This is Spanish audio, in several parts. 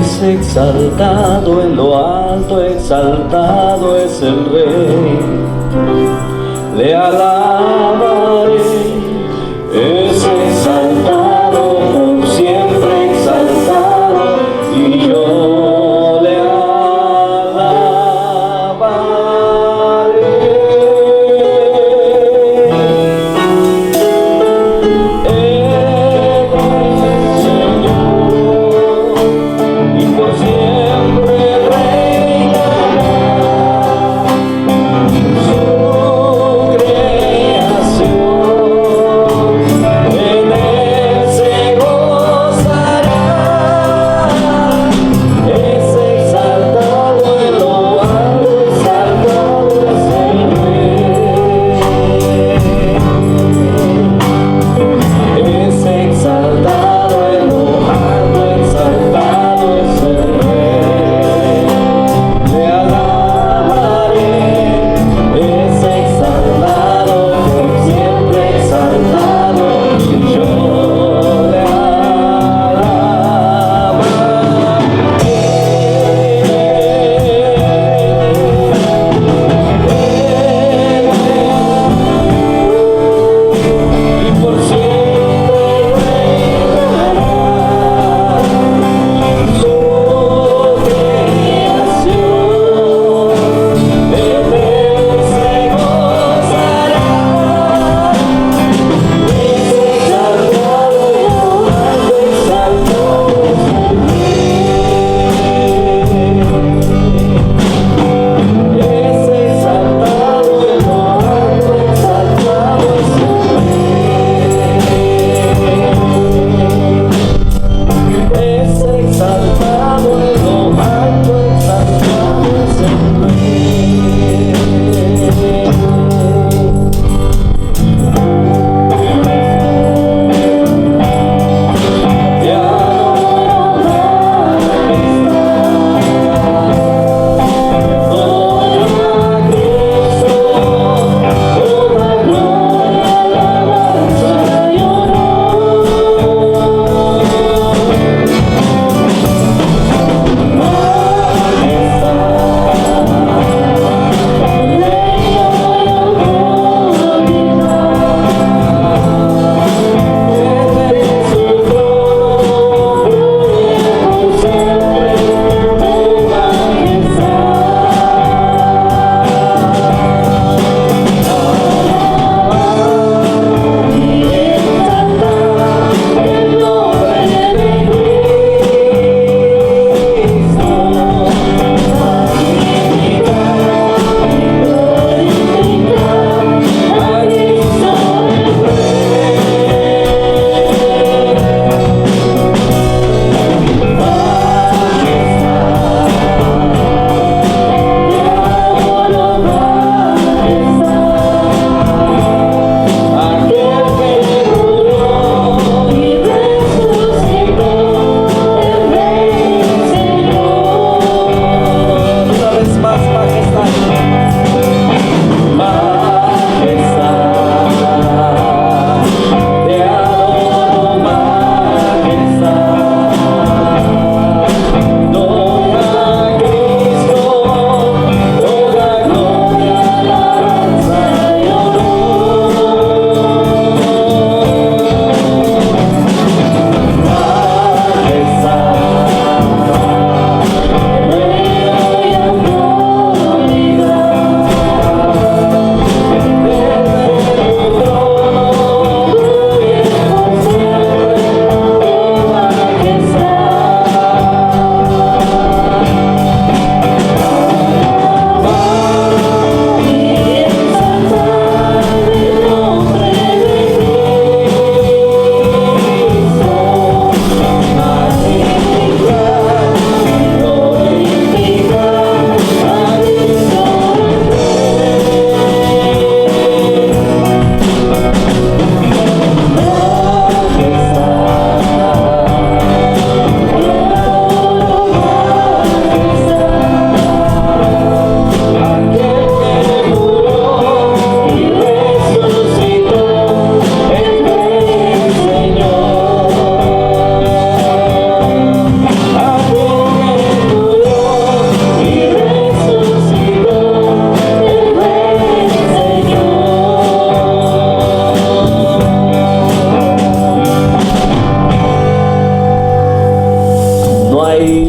es exaltado, en lo alto exaltado es el Rey. Le alabaré, es exaltado, por siempre exaltado, y yo le alabaré. Él es Señor, y por siempre reinará. Su creación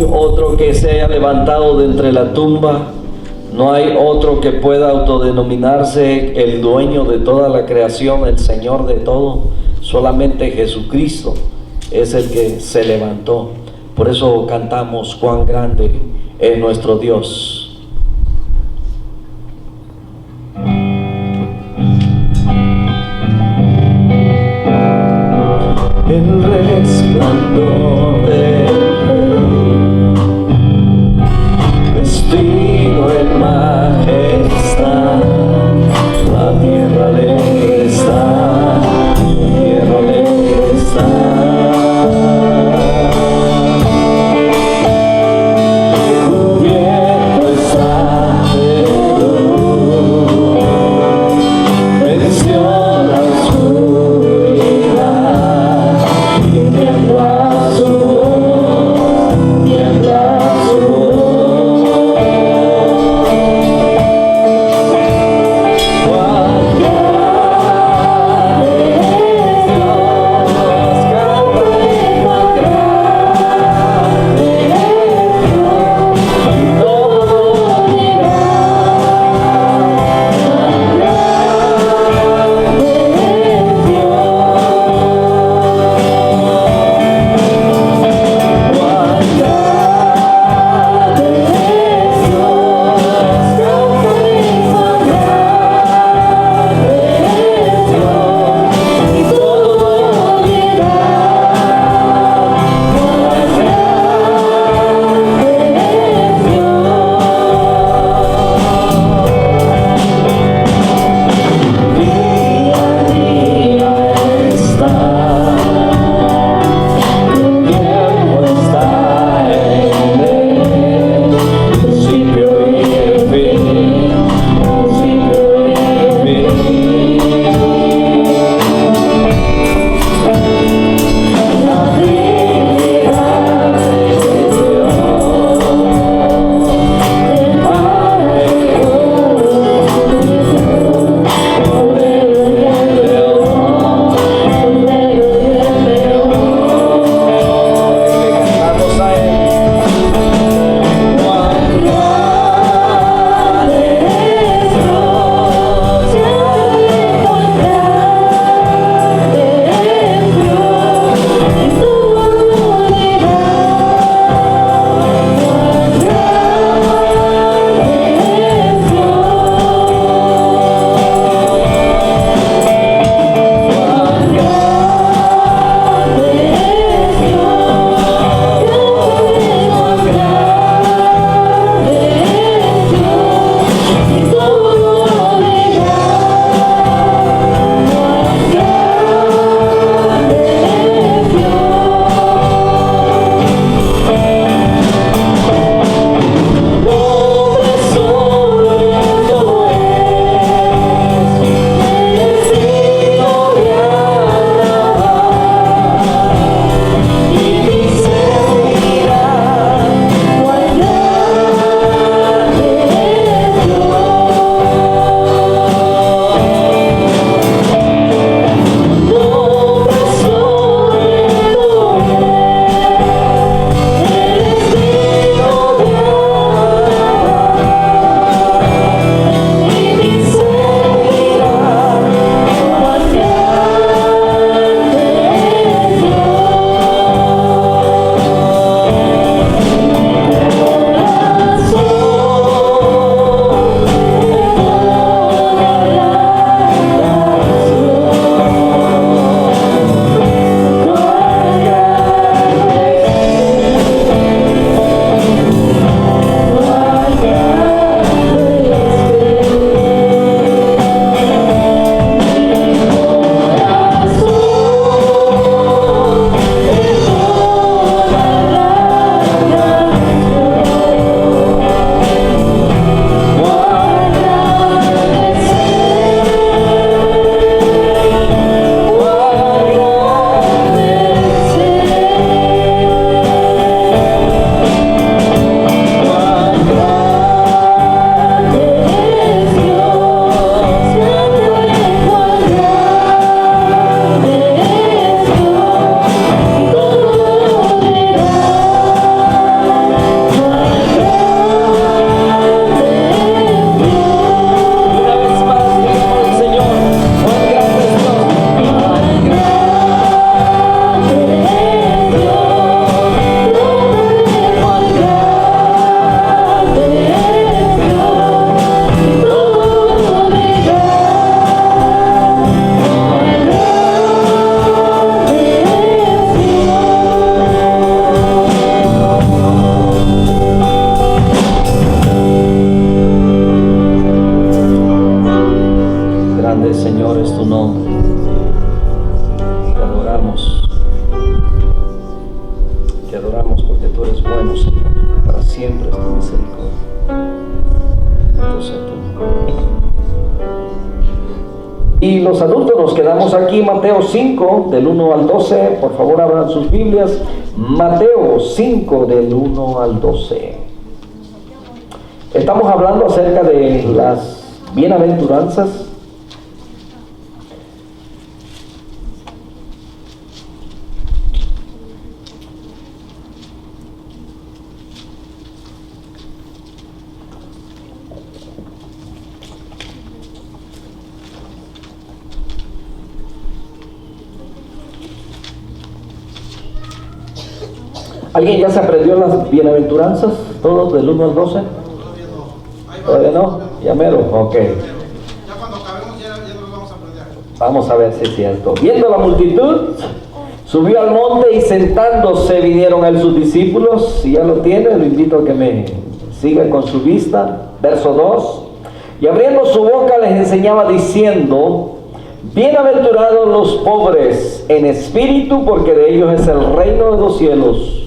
hay otro que se haya levantado de entre la tumba. No hay otro que pueda autodenominarse el dueño de toda la creación, el Señor de todo. Solamente Jesucristo es el que se levantó. Por eso cantamos: cuán grande es nuestro Dios. El resplandor del Rey, vestido en majestad, la tierra alegre está, la tierra alegre está. Cubierto Señor. Para siempre es tu misericordia. Bendito sea tu nombre. Y los adultos nos quedamos aquí, Mateo 5, del 1 al 12. Por favor, abran sus Biblias. Mateo 5, del 1 al 12. Estamos hablando acerca de las bienaventuranzas. ¿Alguien ya se aprendió las bienaventuranzas? ¿Todos del 1 al 12? ¿Todavía no? ¿Ya mero? Ok. Ya cuando acabemos ya nos vamos a aprender. Vamos a ver si es cierto. Viendo la multitud, subió al monte y sentándose vinieron a él sus discípulos. Si ya lo tiene, lo invito a que me siga con su vista. Verso 2. Y abriendo su boca les enseñaba diciendo: bienaventurados los pobres en espíritu, porque de ellos es el reino de los cielos.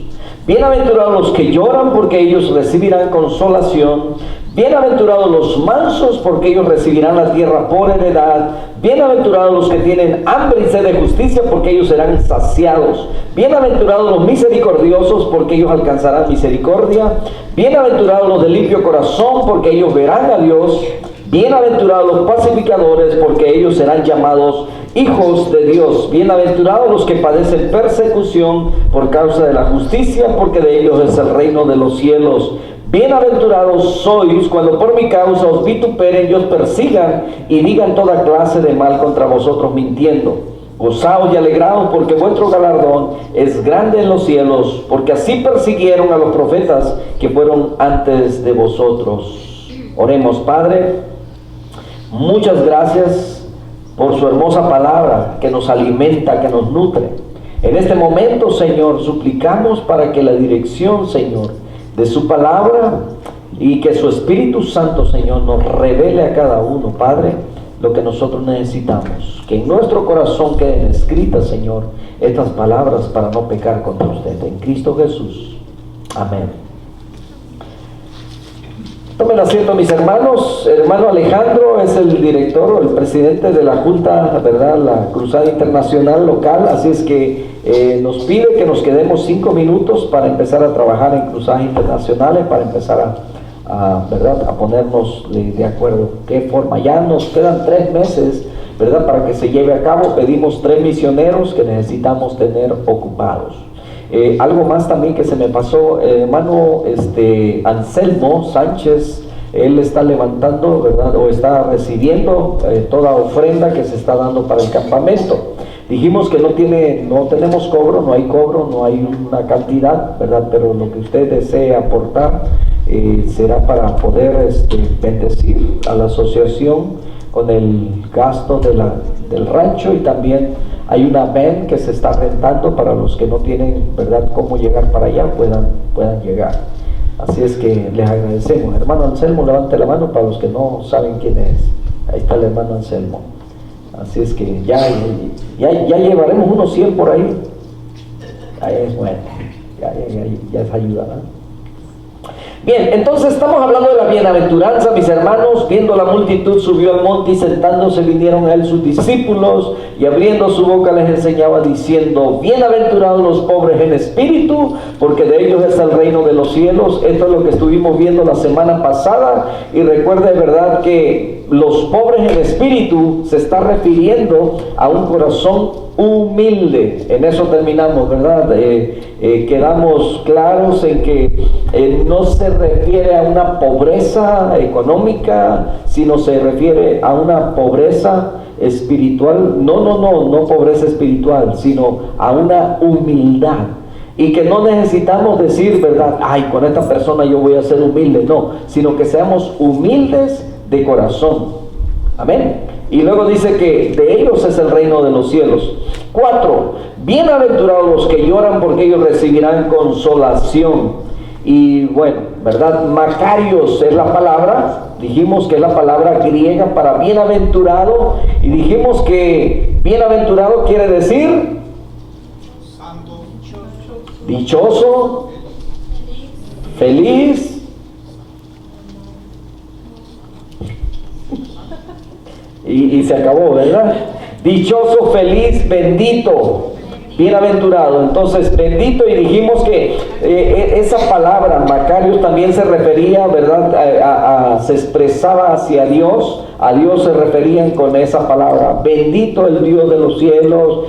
Bienaventurados los que lloran, porque ellos recibirán consolación. Bienaventurados los mansos, porque ellos recibirán la tierra por heredad. Bienaventurados los que tienen hambre y sed de justicia, porque ellos serán saciados. Bienaventurados los misericordiosos, porque ellos alcanzarán misericordia. Bienaventurados los de limpio corazón, porque ellos verán a Dios. Bienaventurados los pacificadores, porque ellos serán llamados hijos de Dios. Bienaventurados los que padecen persecución por causa de la justicia, porque de ellos es el reino de los cielos. Bienaventurados sois cuando por mi causa os vituperen y os persigan y digan toda clase de mal contra vosotros mintiendo. Gozaos y alegraos, porque vuestro galardón es grande en los cielos, porque así persiguieron a los profetas que fueron antes de vosotros. Oremos. Padre, muchas gracias por su hermosa palabra que nos alimenta, que nos nutre. En este momento, Señor, suplicamos para que la dirección, Señor, de su palabra y que su Espíritu Santo, Señor, nos revele a cada uno, Padre, lo que nosotros necesitamos. Que en nuestro corazón queden escritas, Señor, estas palabras para no pecar contra usted. En Cristo Jesús. Amén. Tomen asiento, mis hermanos. Hermano Alejandro es el director o el presidente de la Junta, ¿verdad?, la Cruzada Internacional Local. Así es que nos pide que nos quedemos 5 minutos para empezar a trabajar en cruzadas internacionales, para empezar ¿verdad?, a ponernos de acuerdo. ¿Qué forma? Ya nos quedan 3 meses, ¿verdad?, para que se lleve a cabo. Pedimos 3 misioneros que necesitamos tener ocupados. Algo más también que se me pasó, hermano Anselmo Sánchez, él está levantando, ¿verdad?, o está recibiendo toda ofrenda que se está dando para el campamento. Dijimos que no tenemos cobro, no hay una cantidad, ¿verdad?, pero lo que usted desee aportar será para poder bendecir a la asociación con el gasto del rancho, y también hay una van que se está rentando para los que no tienen, ¿verdad?, cómo llegar para allá, puedan llegar. Así es que les agradecemos. Hermano Anselmo, levante la mano para los que no saben quién es. Ahí está el hermano Anselmo. Así es que ya llevaremos unos 100 por ahí. Ahí es bueno, ya es ayuda, ¿no? Bien, entonces estamos hablando de la bienaventuranza, mis hermanos. Viendo la multitud, subió al monte y sentándose vinieron a él sus discípulos, y abriendo su boca les enseñaba diciendo: bienaventurados los pobres en espíritu, porque de ellos es el reino de los cielos. Esto es lo que estuvimos viendo la semana pasada, y recuerde, verdad, que los pobres en espíritu se está refiriendo a un corazón humilde. En eso terminamos, ¿verdad? Quedamos claros en que no se refiere a una pobreza económica, sino se refiere a una pobreza espiritual. No pobreza espiritual, sino a una humildad. Y que no necesitamos decir, ¿verdad?, ay, con esta persona yo voy a ser humilde. No, sino que seamos humildes de corazón. Amén. Y luego dice que de ellos es el reino de los cielos. 4. Bienaventurados los que lloran, porque ellos recibirán consolación. Y bueno, ¿verdad? Macarios es la palabra. Dijimos que es la palabra griega para bienaventurado. Y dijimos que bienaventurado quiere decir santo, dichoso, feliz, y se acabó, ¿verdad? Dichoso, feliz, bendito, bienaventurado. Entonces, bendito, y dijimos que esa palabra, Macarios, también se refería, ¿verdad? Se expresaba hacia Dios. A Dios se referían con esa palabra. Bendito el Dios de los cielos,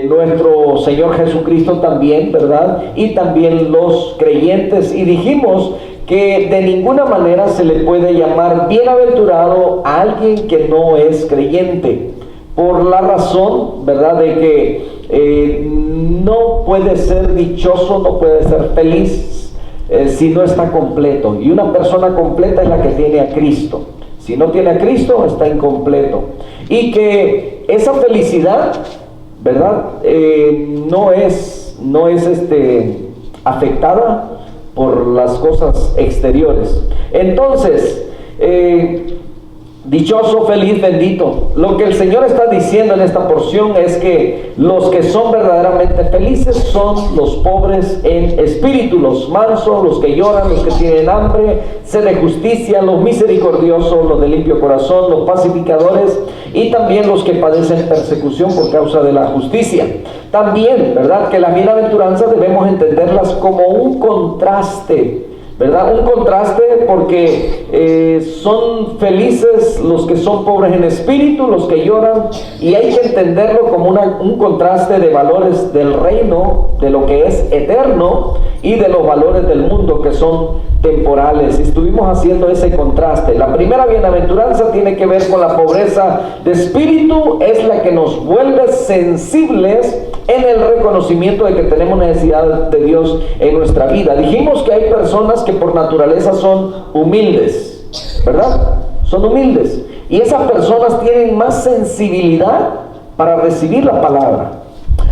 nuestro Señor Jesucristo también, ¿verdad? Y también los creyentes. Y dijimos que de ninguna manera se le puede llamar bienaventurado a alguien que no es creyente, por la razón, ¿verdad?, de que no puede ser dichoso, no puede ser feliz si no está completo. Y una persona completa es la que tiene a Cristo. Si no tiene a Cristo, está incompleto. Y que esa felicidad, ¿verdad?, no es afectada por las cosas exteriores. Entonces, dichoso, feliz, bendito. Lo que el Señor está diciendo en esta porción es que los que son verdaderamente felices son los pobres en espíritu, los mansos, los que lloran, los que tienen hambre, sed de justicia, los misericordiosos, los de limpio corazón, los pacificadores, y también los que padecen persecución por causa de la justicia. También, ¿verdad?, que las bienaventuranzas debemos entenderlas como un contraste, ¿verdad? Un contraste, porque son felices los que son pobres en espíritu, los que lloran, y hay que entenderlo como un contraste de valores del reino, de lo que es eterno, y de los valores del mundo que son temporales. Estuvimos haciendo ese contraste. La primera bienaventuranza tiene que ver con la pobreza de espíritu, es la que nos vuelve sensibles en el reconocimiento de que tenemos necesidad de Dios en nuestra vida. Dijimos que hay personas que por naturaleza son humildes, ¿verdad? Son humildes, y esas personas tienen más sensibilidad para recibir la palabra.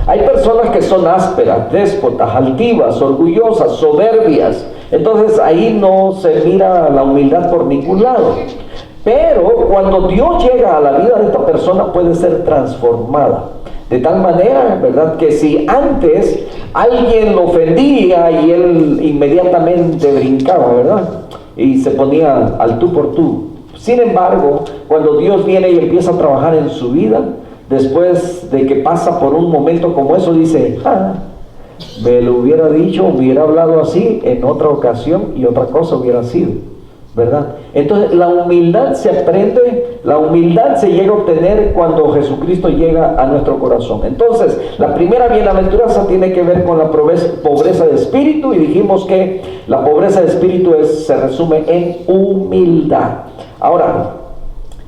Hay personas que son ásperas, déspotas, altivas, orgullosas, soberbias. Entonces ahí no se mira la humildad por ningún lado. Pero cuando Dios llega a la vida de esta persona, puede ser transformada. De tal manera, ¿verdad?, que si antes alguien lo ofendía y él inmediatamente brincaba, ¿verdad?, y se ponía al tú por tú. Sin embargo, cuando Dios viene y empieza a trabajar en su vida, después de que pasa por un momento como eso, dice: me lo hubiera dicho, me hubiera hablado así en otra ocasión y otra cosa hubiera sido, ¿verdad? Entonces la humildad se aprende, la humildad se llega a obtener cuando Jesucristo llega a nuestro corazón. Entonces la primera bienaventuranza tiene que ver con la pobreza de espíritu, y dijimos que la pobreza de espíritu se resume en humildad. Ahora,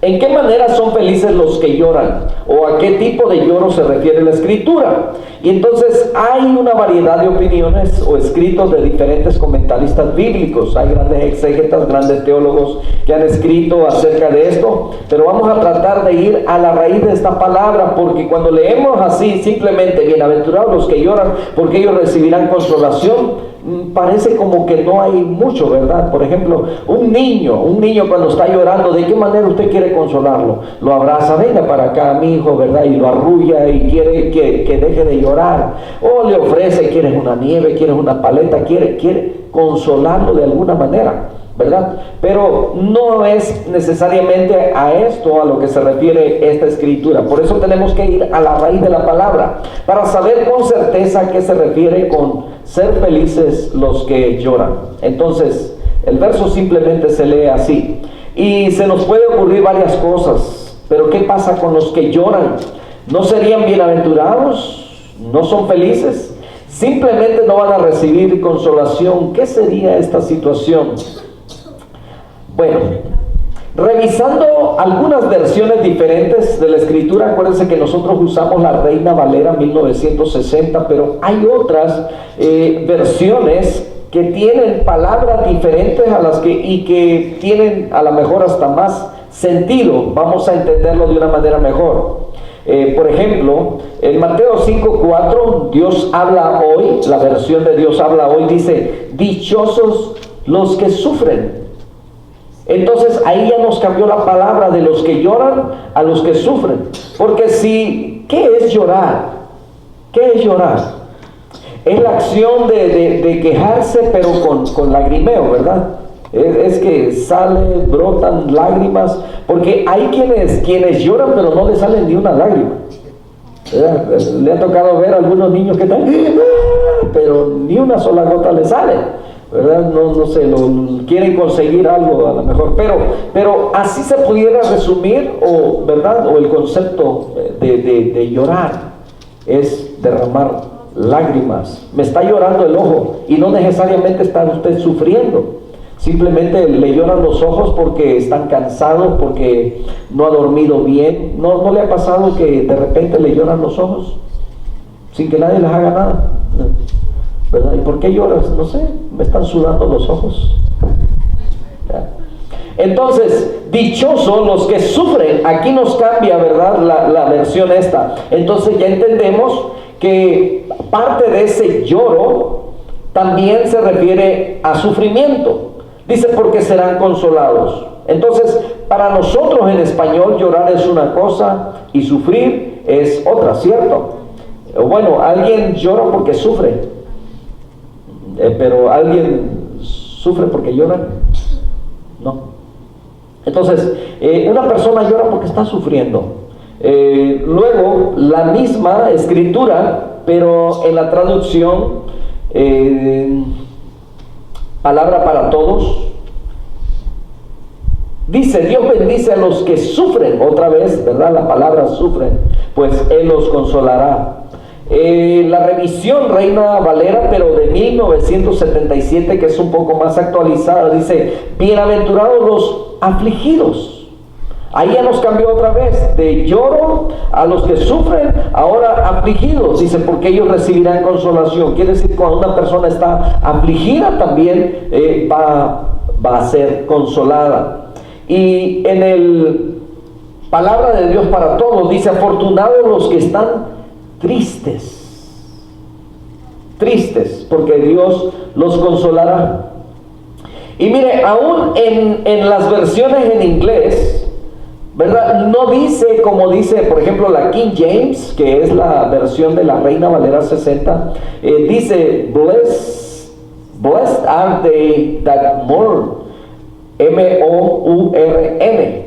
¿en qué manera son felices los que lloran? ¿O a qué tipo de lloro se refiere la Escritura? Y entonces hay una variedad de opiniones o escritos de diferentes comentaristas bíblicos. Hay grandes exégetas, grandes teólogos que han escrito acerca de esto. Pero vamos a tratar de ir a la raíz de esta palabra, porque cuando leemos así simplemente: bienaventurados los que lloran, porque ellos recibirán consolación, parece como que no hay mucho, ¿verdad? Por ejemplo, un niño cuando está llorando, ¿de qué manera usted quiere consolarlo? Lo abraza: venga para acá, mi hijo, ¿verdad? Y lo arrulla y quiere que deje de llorar. O le ofrece: quieres una nieve, quieres una paleta, quiere consolarlo de alguna manera, ¿verdad? Pero no es necesariamente a esto a lo que se refiere esta escritura. Por eso tenemos que ir a la raíz de la palabra para saber con certeza a qué se refiere con ser felices los que lloran. Entonces el verso simplemente se lee así, y se nos puede ocurrir varias cosas. Pero ¿qué pasa con los que lloran? ¿No serían bienaventurados? ¿No son felices? ¿Simplemente no van a recibir consolación? ¿Qué sería esta situación? Bueno, revisando algunas versiones diferentes de la Escritura, acuérdense que nosotros usamos la Reina Valera 1960, pero hay otras versiones que tienen palabras diferentes a las que tienen a lo mejor hasta más sentido. Vamos a entenderlo de una manera mejor. Por ejemplo, en Mateo 5:4, Dios habla hoy, la versión de Dios habla hoy, dice: dichosos los que sufren. Entonces ahí ya nos cambió la palabra de los que lloran a los que sufren. Porque ¿qué es llorar? ¿Qué es llorar? Es la acción de quejarse, pero con lagrimeo, ¿verdad? Es que sale, brotan lágrimas, porque hay quienes lloran, pero no le salen ni una lágrima. ¿Verdad? Le ha tocado ver a algunos niños que están, pero ni una sola gota le sale, ¿verdad? No sé, quieren conseguir algo a lo mejor, pero así se pudiera resumir, ¿verdad? O el concepto de llorar es derramar lágrimas. Me está llorando el ojo y no necesariamente está usted sufriendo. Simplemente le lloran los ojos porque están cansados, porque no ha dormido bien. ¿No le ha pasado que de repente le lloran los ojos sin que nadie les haga nada? ¿Verdad? ¿Y por qué lloras? No sé, me están sudando los ojos. ¿Ya? Entonces, dichosos los que sufren. Aquí nos cambia, ¿verdad? La versión esta. Entonces ya entendemos que parte de ese lloro también se refiere a sufrimiento. Dice, porque serán consolados. Entonces, para nosotros en español, llorar es una cosa y sufrir es otra, ¿cierto? Bueno, alguien llora porque sufre, pero ¿alguien sufre porque llora? No. Entonces, una persona llora porque está sufriendo. Luego, la misma escritura, pero en la traducción, palabra para todos, dice, Dios bendice a los que sufren. Otra vez, ¿verdad? La palabra sufren, pues Él los consolará. La revisión Reina Valera, pero de 1977, que es un poco más actualizada, dice, bienaventurados los afligidos. Ahí ya nos cambió otra vez, de lloro a los que sufren, ahora afligidos. Dice, porque ellos recibirán consolación. Quiere decir que cuando una persona está afligida también va a ser consolada. Y en el palabra de Dios para todos, dice, afortunados los que están tristes. Tristes, porque Dios los consolará. Y mire, aún en las versiones en inglés, ¿verdad? No dice como dice, por ejemplo, la King James, que es la versión de la Reina Valera 60, dice, blessed are they that mourn, M-O-U-R-N.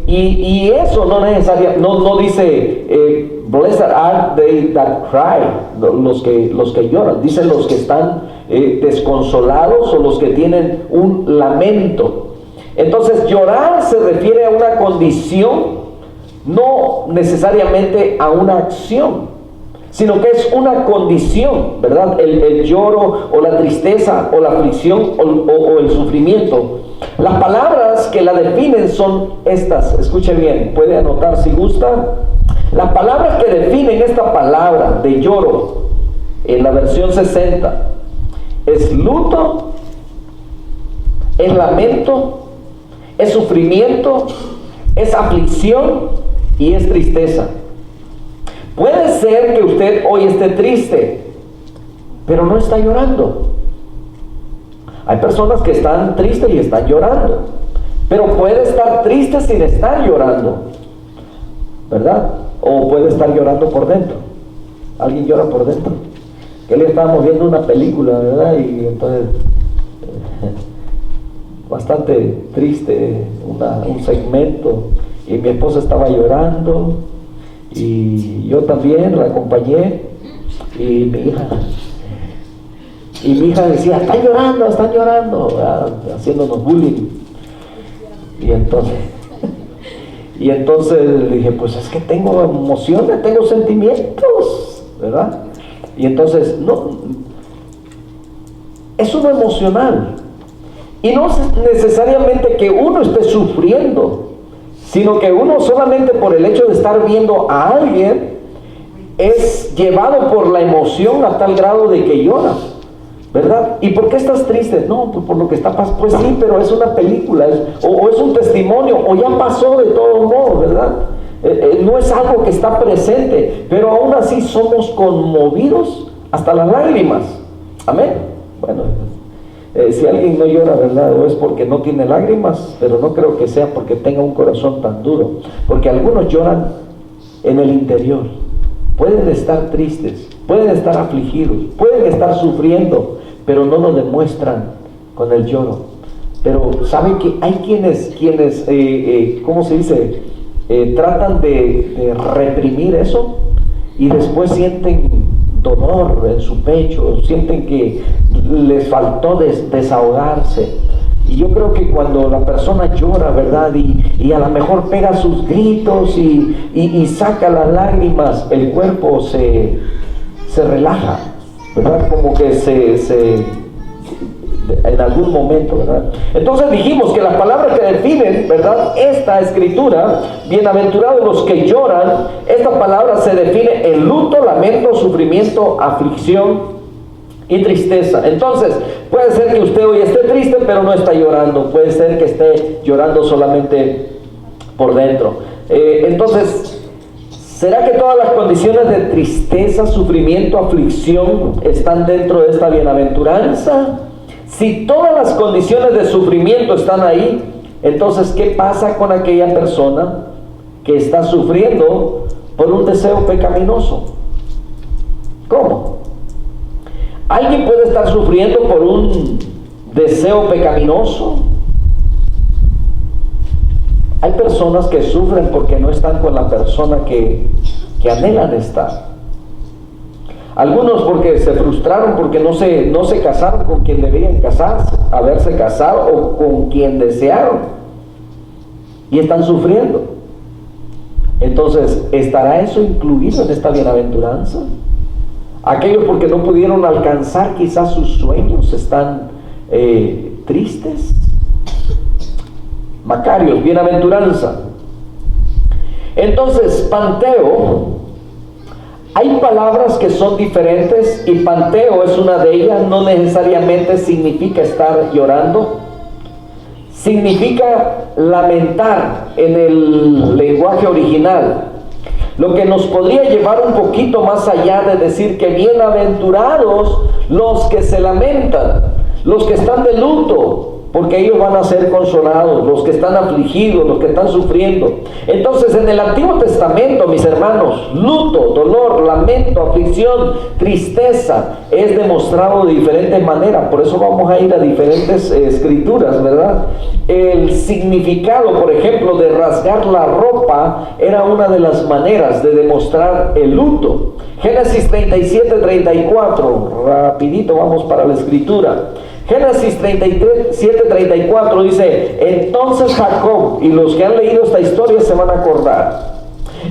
Y eso no necesariamente, no dice, blessed are they that cry, los que lloran, dice los que están desconsolados o los que tienen un lamento. Entonces, llorar se refiere a una condición, no necesariamente a una acción, sino que es una condición, ¿verdad? El lloro o la tristeza o la aflicción o el sufrimiento. Las palabras que la definen son estas. Escuche bien, puede anotar si gusta. Las palabras que definen esta palabra de lloro en la versión 60 es luto, es lamento, es sufrimiento, es aflicción y es tristeza. Puede ser que usted hoy esté triste, pero no está llorando. Hay personas que están tristes y están llorando, pero puede estar triste sin estar llorando, ¿verdad? O puede estar llorando por dentro. ¿Alguien llora por dentro? Que le estábamos viendo una película, ¿verdad? Y entonces bastante triste, un segmento, y mi esposa estaba llorando y yo también la acompañé, y mi hija decía, están llorando, ¿verdad? Haciéndonos bullying. Y entonces le dije, pues es que tengo emociones, tengo sentimientos, ¿verdad? Y entonces no, es uno emocional. Y no es necesariamente que uno esté sufriendo, sino que uno solamente por el hecho de estar viendo a alguien es llevado por la emoción a tal grado de que llora, ¿verdad? ¿Y por qué estás triste? No, pues por lo que está pasando. Pues sí, pero es una película, o es un testimonio, o ya pasó de todos modos, ¿verdad? No es algo que está presente, pero aún así somos conmovidos hasta las lágrimas. Amén. Bueno, si alguien no llora, ¿verdad? O es porque no tiene lágrimas, pero no creo que sea porque tenga un corazón tan duro, porque algunos lloran en el interior, pueden estar tristes, pueden estar afligidos, pueden estar sufriendo, pero no lo demuestran con el lloro. Pero ¿saben que hay quienes ¿cómo se dice? Tratan de reprimir eso y después sienten dolor en su pecho, sienten que les faltó desahogarse. Y yo creo que cuando la persona llora, ¿verdad? Y a lo mejor pega sus gritos y saca las lágrimas, el cuerpo se relaja, ¿verdad? Como que en algún momento, ¿verdad? Entonces dijimos que las palabras que definen, ¿verdad?, esta escritura, bienaventurados los que lloran, esta palabra se define en luto, lamento, sufrimiento, aflicción y tristeza. Entonces, puede ser que usted hoy esté triste, pero no está llorando. Puede ser que esté llorando solamente por dentro. Entonces, ¿será que todas las condiciones de tristeza, sufrimiento, aflicción están dentro de esta bienaventuranza? Si todas las condiciones de sufrimiento están ahí, entonces, ¿qué pasa con aquella persona que está sufriendo por un deseo pecaminoso? ¿Cómo? ¿Alguien puede estar sufriendo por un deseo pecaminoso? Hay personas que sufren porque no están con la persona que anhelan estar. Algunos porque se frustraron, porque no se casaron con quien debían casarse, haberse casado, o con quien desearon, y están sufriendo. Entonces, ¿estará eso incluido en esta bienaventuranza? Aquellos porque no pudieron alcanzar quizás sus sueños están tristes. Macarios, bienaventuranza. Entonces, panteo, hay palabras que son diferentes y panteo es una de ellas. No necesariamente significa estar llorando, significa lamentar en el lenguaje original. Lo que nos podría llevar un poquito más allá de decir que bienaventurados los que se lamentan, los que están de luto, porque ellos van a ser consolados, los que están afligidos, los que están sufriendo. Entonces, en el Antiguo Testamento, mis hermanos, luto, dolor, lamento, aflicción, tristeza es demostrado de diferentes maneras. Por eso vamos a ir a diferentes escrituras, ¿verdad? El significado, por ejemplo, de rasgar la ropa era una de las maneras de demostrar el luto. Génesis 37:34, rapidito vamos para la escritura. Génesis 37:34 dice: entonces Jacob, y los que han leído esta historia se van a acordar,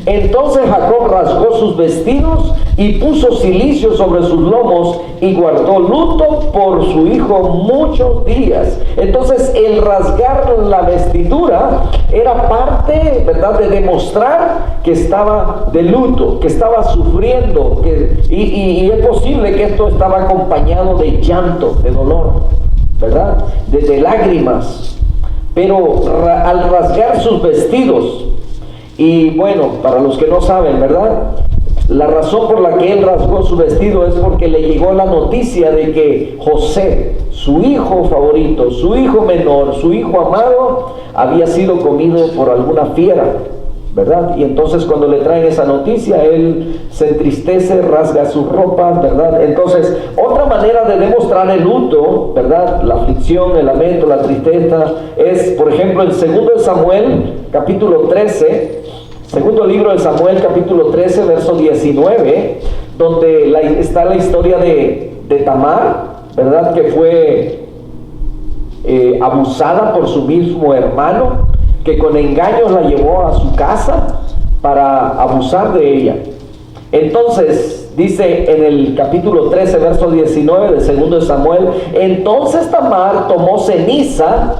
entonces Jacob rasgó sus vestidos y puso cilicio sobre sus lomos y guardó luto por su hijo muchos días. Entonces, el rasgar la vestidura era parte, ¿verdad?, de demostrar que estaba de luto, que estaba sufriendo, y es posible que esto estaba acompañado de llanto, de dolor, ¿verdad?, de lágrimas. Pero al rasgar sus vestidos, y bueno, para los que no saben, ¿verdad?, la razón por la que él rasgó su vestido es porque le llegó la noticia de que José, su hijo favorito, su hijo menor, su hijo amado, había sido comido por alguna fiera, ¿verdad? Y entonces cuando le traen esa noticia, él se entristece, rasga sus ropas, ¿verdad? Entonces, otra manera de demostrar el luto, ¿verdad?, la aflicción, el lamento, la tristeza, es, por ejemplo, en 2 Samuel, capítulo 13, segundo libro de Samuel, capítulo 13, verso 19, donde está la historia de Tamar, ¿verdad?, que fue abusada por su mismo hermano, que con engaños la llevó a su casa para abusar de ella. Entonces, dice en el capítulo 13, verso 19 de 2 Samuel, entonces Tamar tomó ceniza.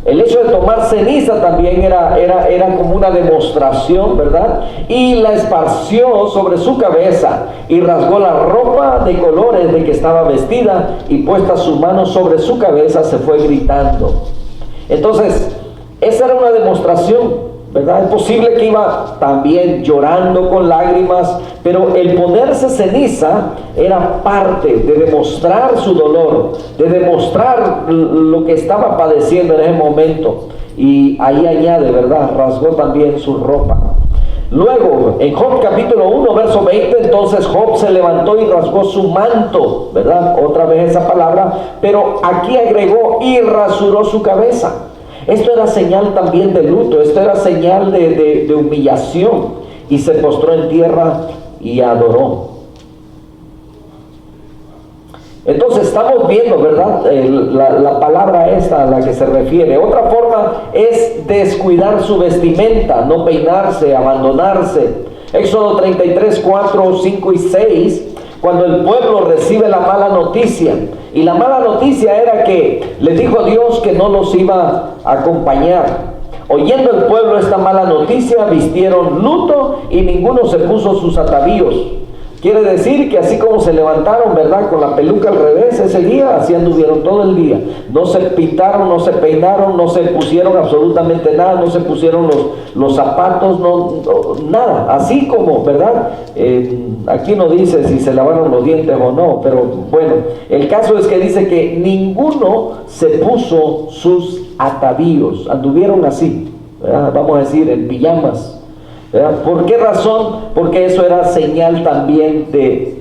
El hecho de tomar ceniza también era como una demostración, ¿verdad? Y la esparció sobre su cabeza y rasgó la ropa de colores de que estaba vestida, y puesta su mano sobre su cabeza se fue gritando. Entonces, esa era una demostración, ¿verdad? Es posible que iba también llorando con lágrimas, pero el ponerse ceniza era parte de demostrar su dolor, de demostrar lo que estaba padeciendo en ese momento. Y ahí añade, ¿verdad?, rasgó también su ropa. Luego, en Job capítulo 1, verso 20, entonces Job se levantó y rasgó su manto, ¿verdad? Otra vez esa palabra, pero aquí agregó y rasuró su cabeza. Esto era señal también de luto, esto era señal de humillación, y se postró en tierra y adoró. Entonces estamos viendo, ¿verdad? La palabra esta a la que se refiere. Otra forma es descuidar su vestimenta, no peinarse, abandonarse. Éxodo 33, 4, 5 y 6, cuando el pueblo recibe la mala noticia. Y la mala noticia era que le dijo Dios que no los iba a acompañar. Oyendo el pueblo esta mala noticia, vistieron luto y ninguno se puso sus atavíos. Quiere decir que así como se levantaron, ¿verdad?, con la peluca al revés ese día, así anduvieron todo el día. No se pintaron, no se peinaron, no se pusieron absolutamente nada, no se pusieron los zapatos, nada. Así como, ¿verdad? Aquí no dice si se lavaron los dientes o no, pero bueno, el caso es que dice que ninguno se puso sus atavíos, anduvieron así, ¿verdad? Vamos a decir, en pijamas. ¿Verdad? ¿Por qué razón? Porque eso era señal también de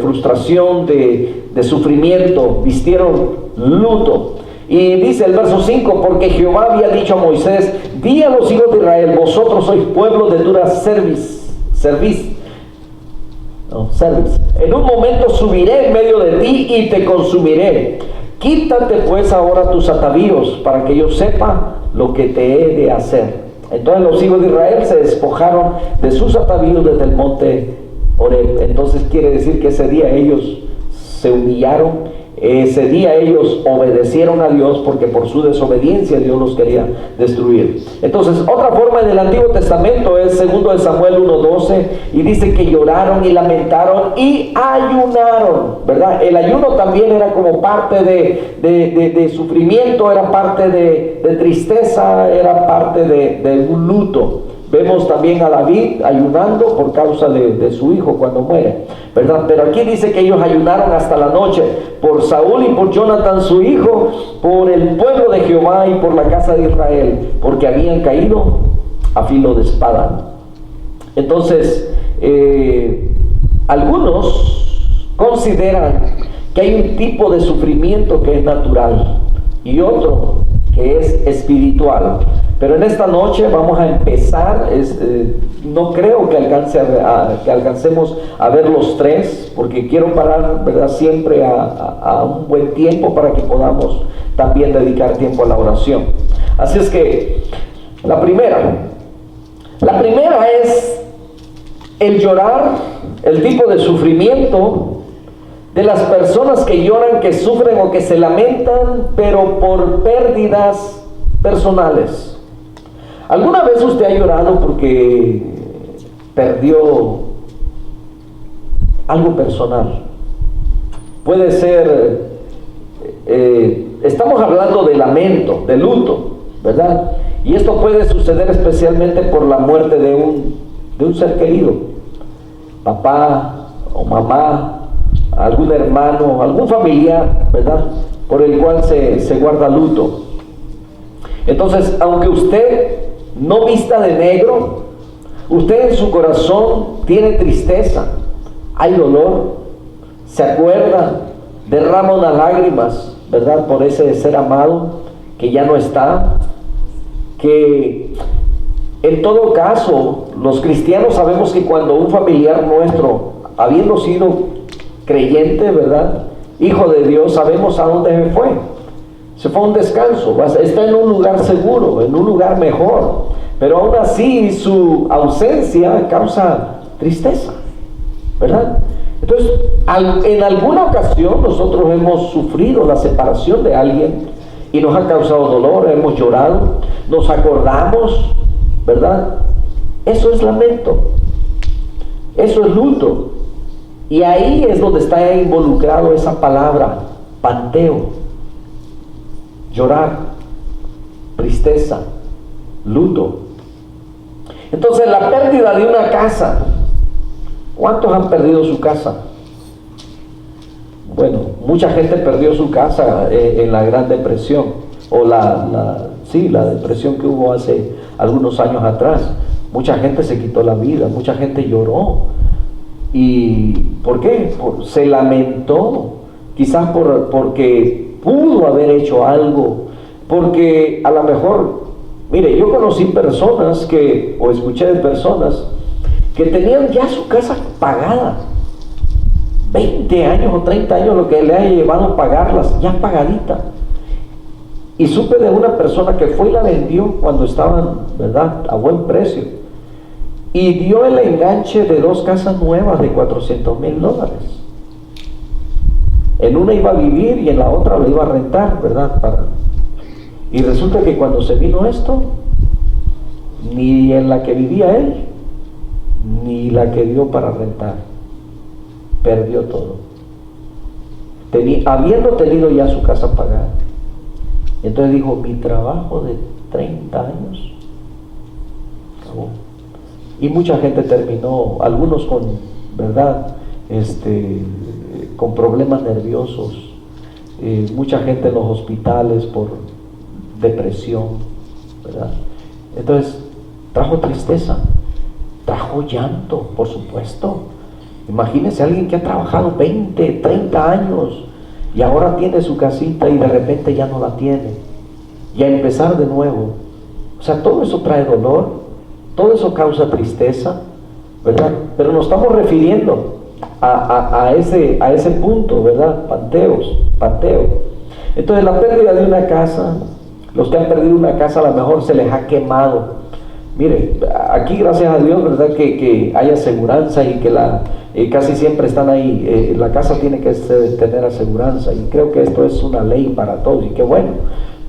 frustración, de sufrimiento. Vistieron luto. Y dice el verso 5, porque Jehová había dicho a Moisés: di a los hijos de Israel, vosotros sois pueblo de dura cerviz. En un momento subiré en medio de ti y te consumiré. Quítate pues ahora tus atavíos, para que yo sepa lo que te he de hacer. Entonces los hijos de Israel se despojaron de sus atavíos desde el monte Horeb. Entonces quiere decir que ese día ellos se humillaron, ese día ellos obedecieron a Dios, porque por su desobediencia Dios los quería destruir. Entonces otra forma en el Antiguo Testamento es 2 Samuel 1:12, y dice que lloraron y lamentaron y ayunaron, ¿verdad? El ayuno también era como parte de sufrimiento, era parte de tristeza, era parte de un luto. Vemos también a David ayunando por causa de su hijo cuando muere, ¿verdad? Pero aquí dice que ellos ayunaron hasta la noche por Saúl y por Jonathan su hijo, por el pueblo de Jehová y por la casa de Israel, porque habían caído a filo de espada. Entonces, algunos consideran que hay un tipo de sufrimiento que es natural y otro que es espiritual. Pero en esta noche vamos a empezar, no creo que alcancemos a ver los tres, porque quiero parar, ¿verdad?, siempre a un buen tiempo para que podamos también dedicar tiempo a la oración. Así es que la primera es el llorar, el tipo de sufrimiento de las personas que lloran, que sufren o que se lamentan, pero por pérdidas personales. ¿Alguna vez usted ha llorado porque perdió algo personal? Puede ser, estamos hablando de lamento, de luto, ¿verdad? Y esto puede suceder especialmente por la muerte de un ser querido, papá o mamá, algún hermano, algún familiar, ¿verdad?, por el cual se guarda luto. Entonces, aunque usted no vista de negro, usted en su corazón tiene tristeza, hay dolor, se acuerda, derrama unas lágrimas, ¿verdad?, por ese ser amado que ya no está. Que en todo caso, los cristianos sabemos que cuando un familiar nuestro, habiendo sido creyente, ¿verdad?, hijo de Dios, sabemos a dónde se fue a un descanso, está en un lugar seguro, en un lugar mejor, pero aún así su ausencia causa tristeza, ¿verdad? Entonces, en alguna ocasión nosotros hemos sufrido la separación de alguien y nos ha causado dolor, hemos llorado, nos acordamos, ¿verdad? Eso es lamento, eso es luto, y ahí es donde está involucrado esa palabra, panteo. Llorar, tristeza, luto. Entonces, la pérdida de una casa. ¿Cuántos han perdido su casa? Bueno, mucha gente perdió su casa en la Gran Depresión, o la depresión que hubo hace algunos años atrás. Mucha gente se quitó la vida, mucha gente lloró. ¿Y por qué? Se lamentó, quizás porque pudo haber hecho algo, porque a lo mejor, mire, yo conocí personas o escuché de personas que tenían ya su casa pagada, 20 años o 30 años lo que le haya llevado a pagarlas, ya pagadita. Y supe de una persona que fue y la vendió cuando estaban, ¿verdad?, a buen precio. Y dio el enganche de 2 casas nuevas de $400,000. En una iba a vivir y en la otra la iba a rentar, ¿verdad? Y resulta que cuando se vino esto, ni en la que vivía él, ni la que dio para rentar, perdió todo. Habiendo tenido ya su casa pagada. Entonces dijo, mi trabajo de 30 años acabó. Y mucha gente terminó, algunos con, ¿verdad?, con problemas nerviosos, mucha gente en los hospitales por depresión, ¿verdad? Entonces, trajo tristeza, trajo llanto, por supuesto. Imagínense a alguien que ha trabajado 20, 30 años y ahora tiene su casita y de repente ya no la tiene, y a empezar de nuevo. O sea, todo eso trae dolor, todo eso causa tristeza, ¿verdad? Pero nos estamos refiriendo a ese punto, ¿verdad? Panteo. Entonces, la pérdida de una casa, los que han perdido una casa a lo mejor se les ha quemado. Mire, aquí gracias a Dios, ¿verdad?, que hay aseguranza y que casi siempre están ahí. La casa tiene que tener aseguranza, y creo que esto es una ley para todos, y qué bueno,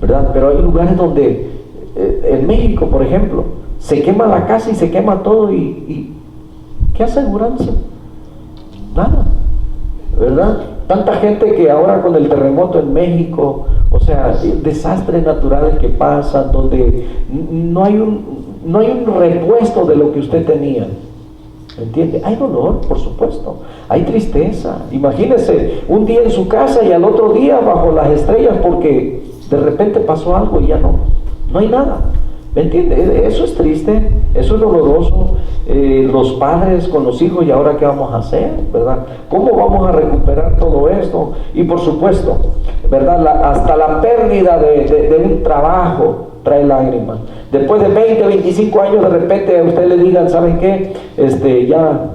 ¿verdad? Pero hay lugares donde, en México, por ejemplo, se quema la casa y se quema todo, y ¿qué aseguranza? Nada, ¿verdad? Tanta gente que ahora con el terremoto en México, o sea, desastres naturales que pasan, donde no hay un repuesto de lo que usted tenía, ¿entiende? Hay dolor, por supuesto, hay tristeza. Imagínese un día en su casa y al otro día bajo las estrellas porque de repente pasó algo y ya no hay nada, ¿me entiende? Eso es triste, eso es doloroso. Los padres con los hijos, ¿y ahora qué vamos a hacer, verdad? ¿Cómo vamos a recuperar todo esto? Y por supuesto, ¿verdad?, hasta la pérdida de un trabajo trae lágrimas. Después de 20, 25 años, de repente a usted le digan, ¿saben qué? Ya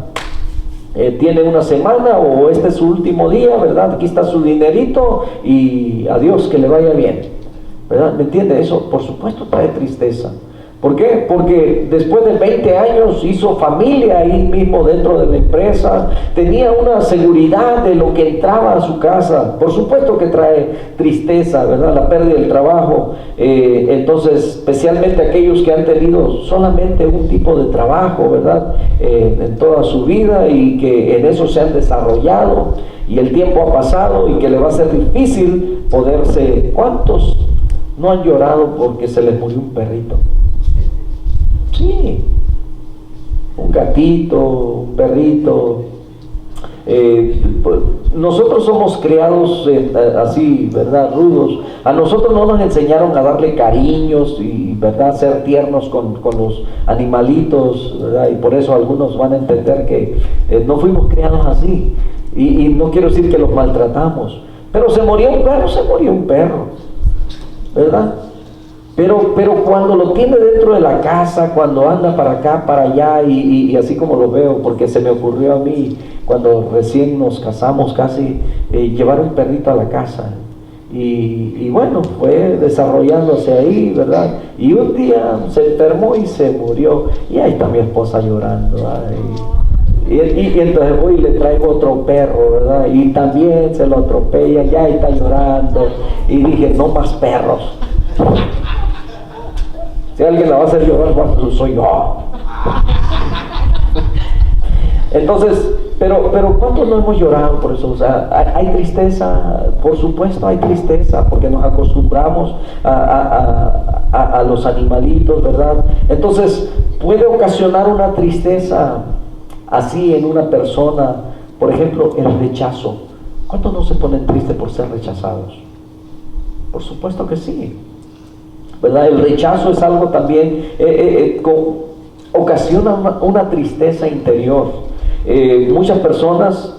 tiene una semana, o este es su último día, ¿verdad? Aquí está su dinerito y adiós, que le vaya bien, ¿verdad? ¿Me entiende? Eso, por supuesto, trae tristeza. ¿Por qué? Porque después de 20 años hizo familia ahí mismo dentro de la empresa, tenía una seguridad de lo que entraba a su casa. Por supuesto que trae tristeza, ¿verdad?, la pérdida del trabajo. Entonces, especialmente aquellos que han tenido solamente un tipo de trabajo, ¿verdad?, en toda su vida, y que en eso se han desarrollado, y el tiempo ha pasado y que le va a ser difícil poderse... ¿Cuántos no han llorado porque se les murió un perrito? Sí, un gatito, un perrito. Nosotros somos criados así, ¿verdad?, rudos. A nosotros no nos enseñaron a darle cariños y, ¿verdad?, ser tiernos con los animalitos, ¿verdad? Y por eso algunos van a entender que no fuimos criados así. Y no quiero decir que los maltratamos, pero se murió un perro, ¿verdad? Pero cuando lo tiene dentro de la casa, cuando anda para acá, para allá, y así como lo veo, porque se me ocurrió a mí cuando recién nos casamos casi, llevar un perrito a la casa, y bueno, fue desarrollándose ahí, ¿verdad? Y un día se enfermó y se murió, y ahí está mi esposa llorando, y entonces voy y le traigo otro perro, ¿verdad? Y también se lo atropella, ya está llorando, y dije, no más perros. Si alguien la va a hacer llorar, bueno, soy yo. Entonces, pero ¿cuántos no hemos llorado por eso? O sea, hay tristeza, por supuesto hay tristeza, porque nos acostumbramos a los animalitos, ¿verdad? Entonces, puede ocasionar una tristeza así en una persona. Por ejemplo, el rechazo. ¿Cuántos no se ponen tristes por ser rechazados? Por supuesto que sí. ¿verdad? El rechazo es algo también, ocasiona una tristeza interior. Muchas personas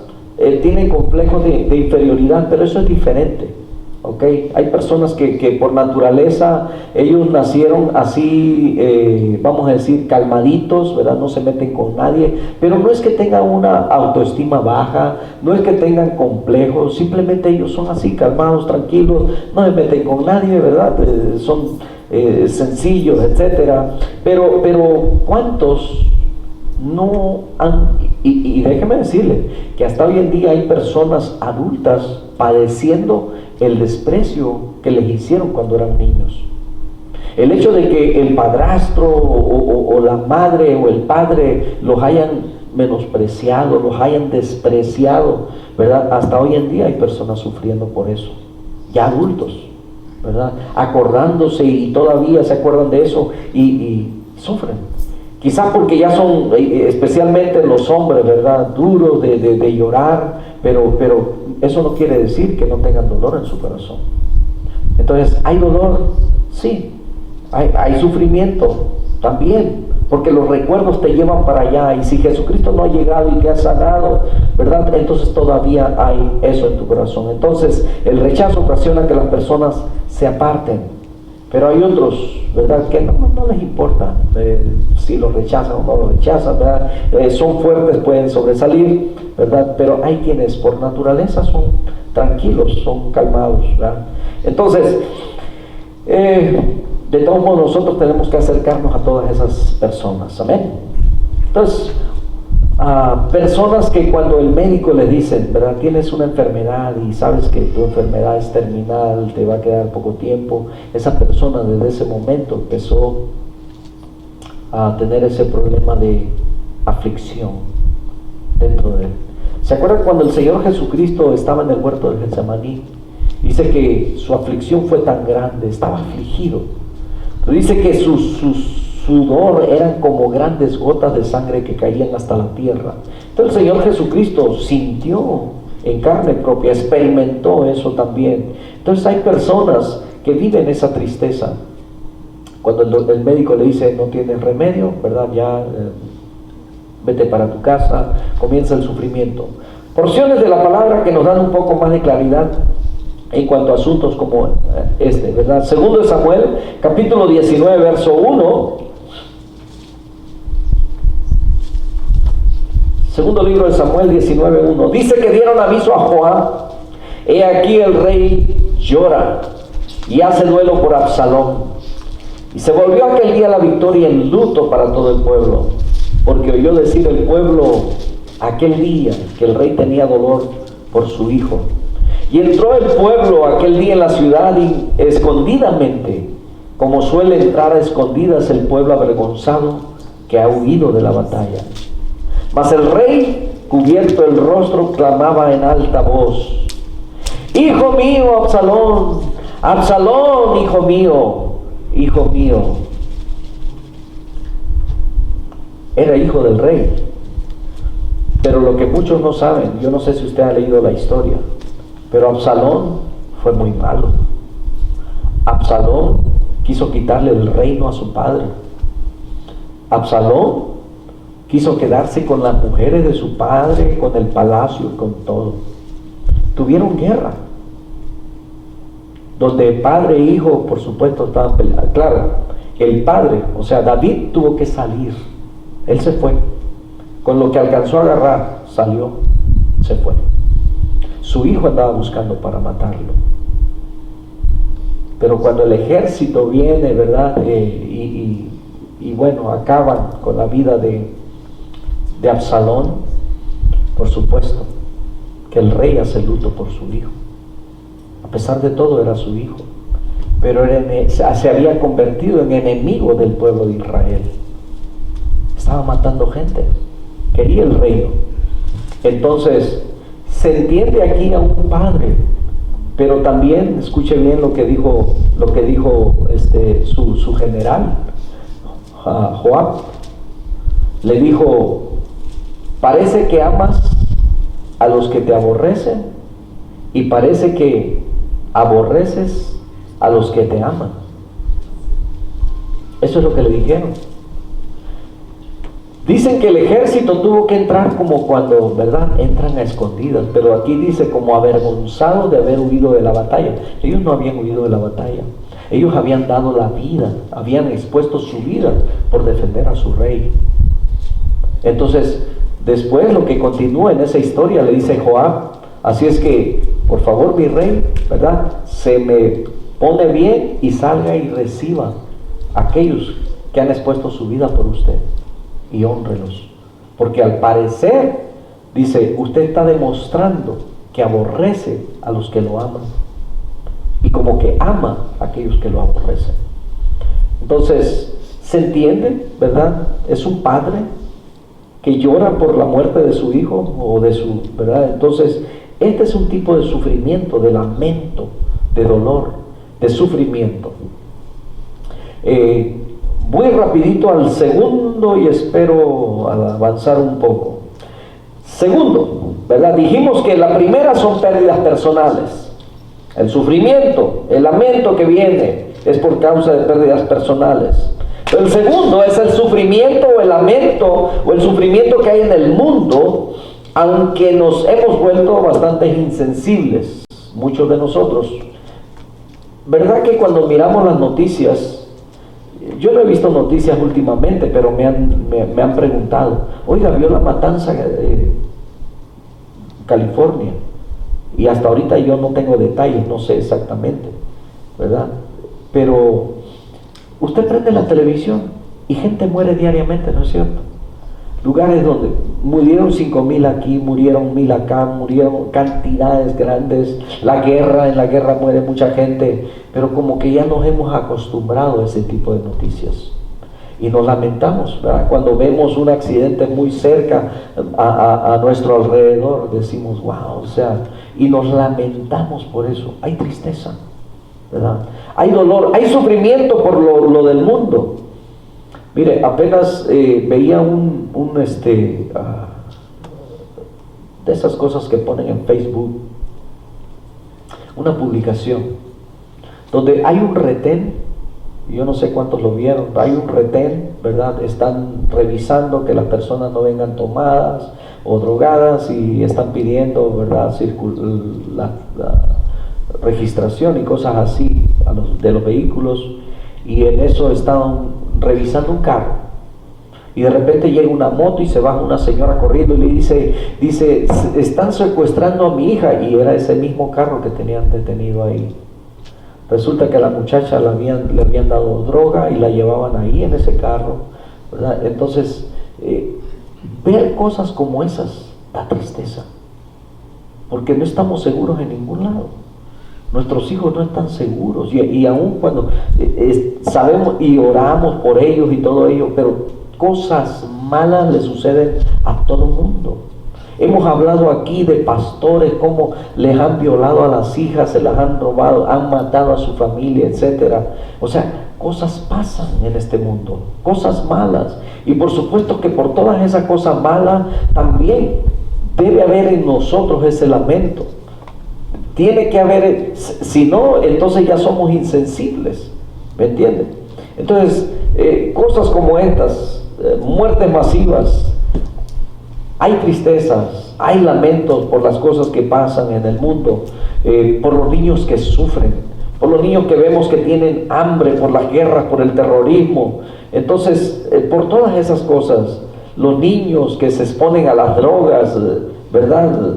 tienen complejos de inferioridad, pero eso es diferente. Okay. Hay personas que por naturaleza ellos nacieron así, vamos a decir, calmaditos, ¿verdad? No se meten con nadie, pero no es que tengan una autoestima baja, no es que tengan complejos, simplemente ellos son así, calmados, tranquilos, no se meten con nadie, ¿verdad? Son sencillos, etcétera. Pero ¿cuántos no han, y déjeme decirle que hasta hoy en día hay personas adultas padeciendo el desprecio que les hicieron cuando eran niños? El hecho de que el padrastro o la madre o el padre los hayan menospreciado, los hayan despreciado, ¿verdad? Hasta hoy en día hay personas sufriendo por eso, ya adultos, ¿verdad? Acordándose y todavía se acuerdan de eso y sufren. Quizás porque ya son, especialmente los hombres, ¿verdad? Duros de llorar, pero eso no quiere decir que no tengan dolor en su corazón. Entonces, ¿hay dolor? Sí. Hay sufrimiento también, porque los recuerdos te llevan para allá, y si Jesucristo no ha llegado y te ha sanado, ¿verdad? Entonces todavía hay eso en tu corazón. Entonces, el rechazo ocasiona que las personas se aparten. Pero hay otros, ¿verdad?, que no les importa si los rechazan o no los rechazan, ¿verdad? Son fuertes, pueden sobresalir, ¿verdad? Pero hay quienes por naturaleza son tranquilos, son calmados, ¿verdad? Entonces, de todos modos nosotros tenemos que acercarnos a todas esas personas, amén. Entonces, personas que cuando el médico le dicen, ¿verdad?, tienes una enfermedad y sabes que tu enfermedad es terminal, te va a quedar poco tiempo, esa persona desde ese momento empezó a tener ese problema de aflicción dentro de él. ¿Se acuerdan cuando el Señor Jesucristo estaba en el huerto de Getsemaní? Dice que su aflicción fue tan grande, estaba afligido. Pero dice que su sudor eran como grandes gotas de sangre que caían hasta la tierra. Entonces el Señor Jesucristo sintió en carne propia, experimentó eso también. Entonces hay personas que viven esa tristeza. Cuando el médico le dice no tienes remedio, ¿verdad? Ya vete para tu casa, comienza el sufrimiento. Porciones de la palabra que nos dan un poco más de claridad en cuanto a asuntos como este, ¿verdad? Segundo de Samuel, capítulo 19, verso 1. Segundo libro de Samuel 19:1. Dice que dieron aviso a Joab: he aquí el rey llora y hace duelo por Absalón. Y se volvió aquel día la victoria en luto para todo el pueblo, porque oyó decir el pueblo aquel día que el rey tenía dolor por su hijo. Y entró el pueblo aquel día en la ciudad y escondidamente, como suele entrar a escondidas el pueblo avergonzado que ha huido de la batalla. Mas el rey, cubierto el rostro, clamaba en alta voz: hijo mío, Absalón, Absalón, hijo mío, hijo mío. Era hijo del rey. Pero lo que muchos no saben, yo no sé si usted ha leído la historia, pero Absalón fue muy malo. Absalón quiso quitarle el reino a su padre. Absalón quiso quedarse con las mujeres de su padre, con el palacio, con todo. Tuvieron guerra, donde padre e hijo, por supuesto, estaban peleando. Claro, el padre, o sea, David tuvo que salir. Él se fue. Con lo que alcanzó a agarrar, salió, se fue. Su hijo andaba buscando para matarlo. Pero cuando el ejército viene, ¿verdad? Y bueno, acaban con la vida de Absalón, por supuesto que el rey hace luto por su hijo. A pesar de todo era su hijo, pero se había convertido en enemigo del pueblo de Israel. Estaba matando gente, quería el reino. Entonces se entiende aquí a un padre, pero también escuche bien lo que dijo su general, Joab. Le dijo: parece que amas a los que te aborrecen y parece que aborreces a los que te aman. Eso es lo que le dijeron. Dicen que el ejército tuvo que entrar como cuando, ¿verdad?, entran a escondidas, pero aquí dice como avergonzados de haber huido de la batalla. Ellos no habían huido de la batalla. Ellos habían dado la vida, habían expuesto su vida por defender a su rey. Entonces, después lo que continúa en esa historia le dice Joab: así es que, por favor, mi rey, ¿verdad?, se me pone bien y salga y reciba a aquellos que han expuesto su vida por usted y hónrelos, porque al parecer, dice, usted está demostrando que aborrece a los que lo aman y como que ama a aquellos que lo aborrecen. Entonces, ¿se entiende, verdad? Es un padre que llora por la muerte de su hijo o de su, ¿verdad? Entonces, este es un tipo de sufrimiento, de lamento, de dolor, de sufrimiento. Voy rapidito al segundo y espero avanzar un poco. Segundo, ¿verdad? Dijimos que la primera son pérdidas personales. El sufrimiento, el lamento que viene es por causa de pérdidas personales. El segundo es el sufrimiento o el lamento o el sufrimiento que hay en el mundo, aunque nos hemos vuelto bastante insensibles, muchos de nosotros. ¿Verdad que cuando miramos las noticias, yo no he visto noticias últimamente, pero me han preguntado, oiga, ¿vio la matanza de California? Y hasta ahorita yo no tengo detalles, no sé exactamente, ¿verdad? Pero usted prende la televisión y gente muere diariamente, ¿no es cierto? Lugares donde murieron 5,000 aquí, murieron 1,000 acá, murieron cantidades grandes. En la guerra muere mucha gente, pero como que ya nos hemos acostumbrado a ese tipo de noticias. Y nos lamentamos, ¿verdad? Cuando vemos un accidente muy cerca a nuestro alrededor, decimos, wow, o sea, y nos lamentamos por eso. Hay tristeza, ¿verdad? Hay dolor, hay sufrimiento por lo del mundo. Mire, apenas veía de esas cosas que ponen en Facebook, una publicación donde hay un retén. Yo no sé cuántos lo vieron, hay un retén, ¿verdad? Están revisando que las personas no vengan tomadas o drogadas y están pidiendo, ¿verdad?, la registración y cosas así de los vehículos, y en eso están revisando un carro y de repente llega una moto y se baja una señora corriendo y le dice, están secuestrando a mi hija, y era ese mismo carro que tenían detenido ahí. Resulta que a la muchacha le habían dado droga y la llevaban ahí en ese carro, ¿verdad? Entonces, ver cosas como esas da tristeza, porque no estamos seguros en ningún lado. Nuestros hijos no están seguros, y aún cuando sabemos y oramos por ellos y todo ello, pero cosas malas le suceden a todo el mundo. Hemos hablado aquí de pastores, cómo les han violado a las hijas, se las han robado, han matado a su familia, etcétera. O sea, cosas pasan en este mundo, cosas malas. Y por supuesto que por todas esas cosas malas también debe haber en nosotros ese lamento. Tiene que haber, si no, entonces ya somos insensibles, ¿me entienden? Entonces, cosas como estas, muertes masivas, hay tristezas, hay lamentos por las cosas que pasan en el mundo, por los niños que sufren, por los niños que vemos que tienen hambre, por las guerras, por el terrorismo. Entonces, por todas esas cosas, los niños que se exponen a las drogas, ¿verdad?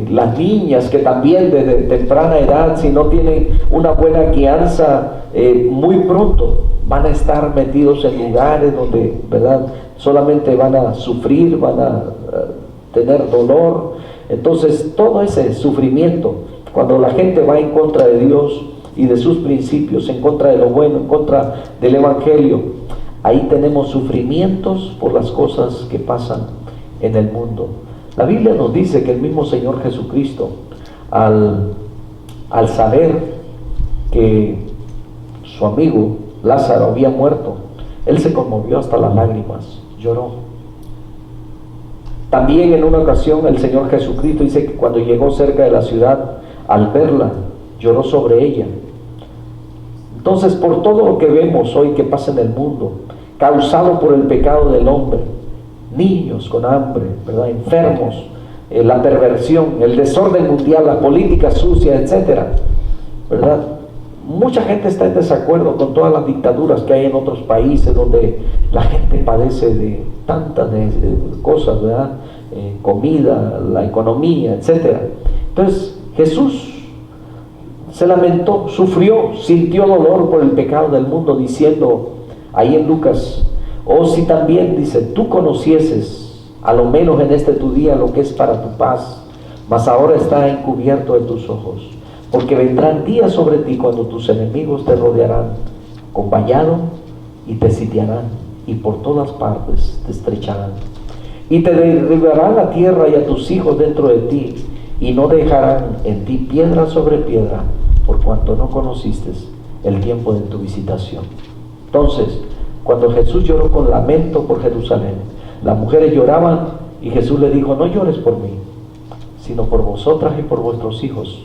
Las niñas que también desde temprana edad, si no tienen una buena crianza, muy pronto van a estar metidos en lugares donde, ¿verdad?, solamente van a sufrir, van a tener dolor. Entonces, todo ese sufrimiento, cuando la gente va en contra de Dios y de sus principios, en contra de lo bueno, en contra del Evangelio, ahí tenemos sufrimientos por las cosas que pasan en el mundo. La Biblia nos dice que el mismo Señor Jesucristo, al saber que su amigo Lázaro había muerto, Él se conmovió hasta las lágrimas, lloró. También en una ocasión el Señor Jesucristo dice que cuando llegó cerca de la ciudad, al verla, lloró sobre ella. Entonces, por todo lo que vemos hoy que pasa en el mundo, causado por el pecado del hombre, niños con hambre, ¿verdad?, enfermos, la perversión, el desorden mundial, la política sucia, etcétera, ¿verdad? Mucha gente está en desacuerdo con todas las dictaduras que hay en otros países donde la gente padece de tantas cosas, ¿verdad? Comida, la economía, etcétera. Entonces Jesús se lamentó, sufrió, sintió dolor por el pecado del mundo, diciendo ahí en Lucas: oh, si también, dice, tú conocieses a lo menos en este tu día lo que es para tu paz, mas ahora está encubierto de tus ojos, porque vendrán días sobre ti cuando tus enemigos te rodearán con vallado y te sitiarán, y por todas partes te estrecharán, y te derribarán la tierra y a tus hijos dentro de ti, y no dejarán en ti piedra sobre piedra, por cuanto no conociste el tiempo de tu visitación. Entonces, cuando Jesús lloró con lamento por Jerusalén, las mujeres lloraban, y Jesús le dijo: no llores por mí, sino por vosotras y por vuestros hijos,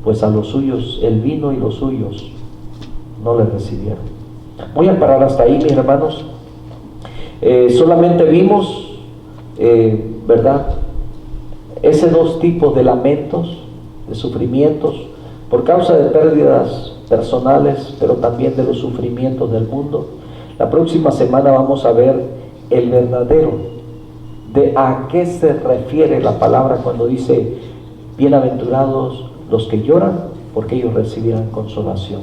pues a los suyos él vino y los suyos no le recibieron. Voy a parar hasta ahí, mis hermanos. Solamente vimos, ¿verdad?, esos dos tipos de lamentos, de sufrimientos, por causa de pérdidas personales, pero también de los sufrimientos del mundo. La próxima semana vamos a ver el verdadero, de a qué se refiere la palabra cuando dice: bienaventurados los que lloran, porque ellos recibirán consolación.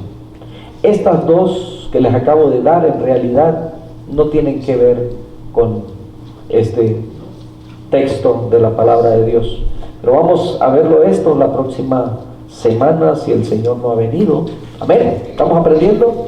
Estas dos que les acabo de dar en realidad no tienen que ver con este texto de la palabra de Dios, pero vamos a verlo esto la próxima semana si el Señor no ha venido. Amén. ¿Estamos aprendiendo?